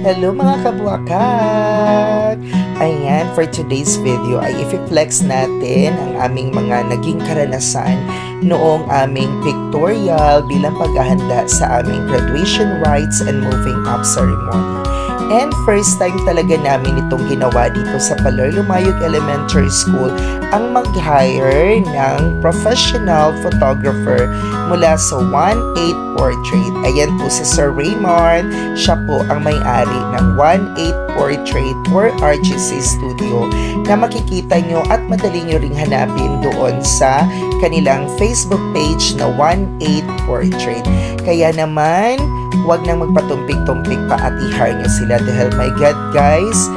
Hello mga kabuakak! Ayan, for today's video ay i-flex natin ang aming mga naging karanasan noong aming pictorial bilang paghahanda sa aming graduation rites and moving up ceremony. And first time talaga namin itong ginawa dito sa Paloy Lumayog Elementary School ang mag-hire ng professional photographer mula sa 1-8 Portrait. Ayan po si Sir Raymond, siya po ang may-ari ng 1-8 Portrait or RGC Studio na makikita nyo at madali nyo ring hanapin doon sa kanilang Facebook page na 1-8 Portrait. Kaya naman, huwag nang magpatumpik-tumpik pa at i-hire nyo sila dahil my God guys,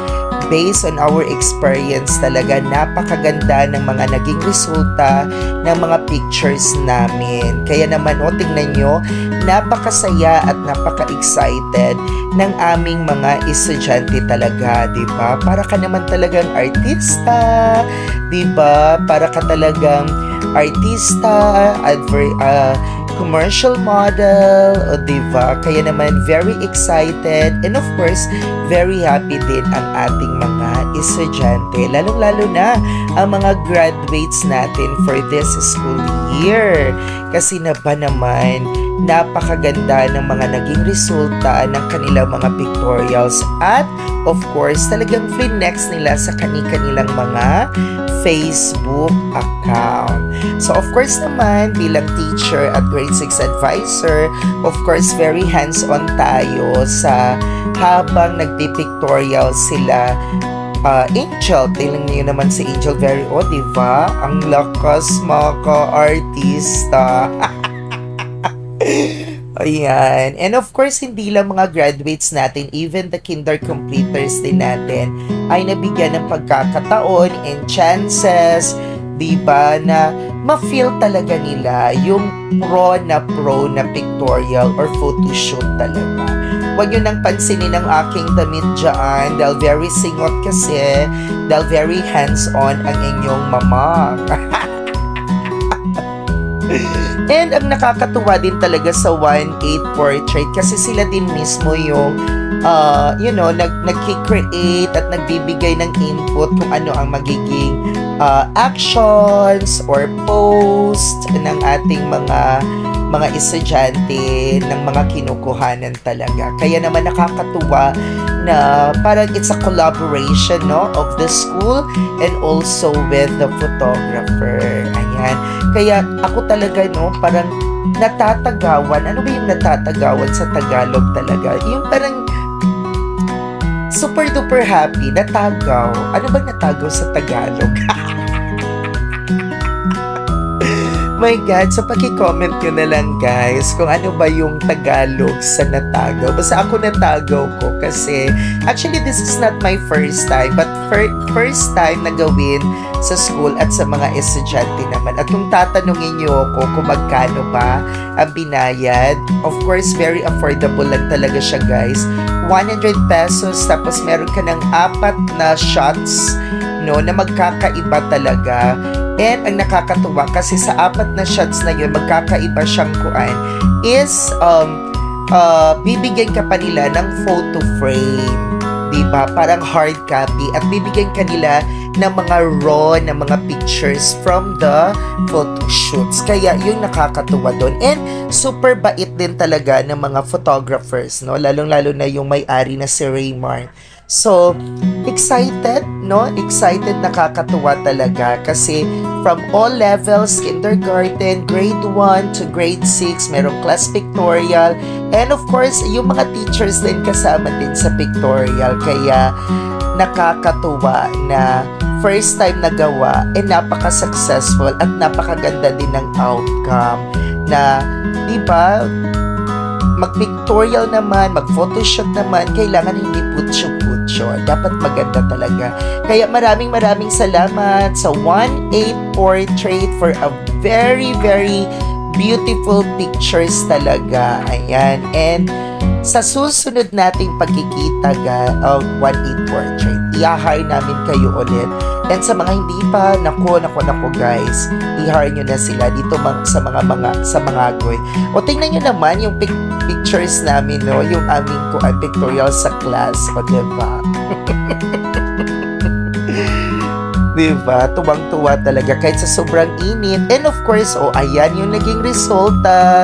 based on our experience talaga, napakaganda ng mga naging resulta ng mga pictures namin. Kaya naman, tingnan nyo, napakasaya at napaka-excited ng aming mga estudyante talaga, diba? Para ka naman talagang artista, diba? Para ka talagang artista, commercial model, o diba? Kaya naman very excited and of course very happy din ang ating mga estudyante, lalong-lalo na ang mga graduates natin for this school year. Kasi na ba naman, napakaganda ng mga naging resulta ng kanilang mga pictorials at of course talagang flinex nila sa kanilang mga Facebook account. So of course naman, bilang teacher at grade 6 advisor, of course very hands-on tayo sa habang nagpipictorial sila. Angel, tingnan niyo naman si Angel, very diba? Ang lakas mga ka-artista. Ayan. And of course, hindi lang mga graduates natin, even the kinder completers din natin ay nabigyan ng pagkakataon and chances, diba, na ma-feel talaga nila yung pro na pictorial or photoshoot talaga. Huwag nyo nang pansinin ang aking damit dyan dahil very singot kasi, dahil very hands-on ang inyong mama. And ang nakakatuwa din talaga sa 1-8 Portrait kasi sila din mismo yung nag-create at nagbibigay ng input kung ano ang magiging actions or post ng ating mga estudyante ng mga kinukuhanan talaga. Kaya naman nakakatuwa na parang it's a collaboration, no, of the school and also with the photographer. Ayan. Kaya ako talaga, no, parang natatagawan. Ano ba yung natatagawan sa Tagalog talaga? Yung parang super duper happy, natagaw. Ano ba natagaw sa Tagalog? My God, so paki-comment nyo na lang guys kung ano ba yung Tagalog sa natagaw. Basta ako natagaw ko kasi actually this is not my first time but first time na gawin sa school at sa mga estudyante naman. At kung tatanungin nyo ako kung magkano ba ang binayad, of course very affordable lang talaga siya guys. 100 pesos tapos meron ka ng 4 na shots, no, na magkakaiba talaga. And ang nakakatuwa kasi sa 4 na shots na yun, magkakaiba siyang kuan is bibigyan ka pa nila ng photo frame, diba? Parang hard copy at bibigyan ka nila ng mga raw na mga pictures from the photo shoots. Kaya yung nakakatuwa doon. And super bait din talaga ng mga photographers, no? Lalong-lalo na yung may-ari na si Raymond. So, excited, no? Excited, nakakatuwa talaga kasi from all levels, kindergarten, grade 1 to grade 6, merong class pictorial, and of course, yung mga teachers din kasama din sa pictorial. Kaya, nakakatuwa na first time nagawa, and napaka-successful at napakaganda din ng outcome na, diba, mag-pictorial naman, mag-photoshoot naman, kailangan hindi putyo-putyo. Dapat maganda talaga. Kaya maraming salamat sa 1-8 Portrait for a very, very beautiful pictures talaga. Ayan. And sa susunod nating pagkikita of 1-8 Portrait, i-hire namin kayo ulit And sa mga hindi pa, nako guys, i-hire nyo na sila dito sa mga goy. O tingnan nyo naman yung pictures namin, no? Yung aming pictorial sa class, o diba? Diba? Tuwang-tuwa talaga kahit sa sobrang init. And of course, ayan yung naging resulta.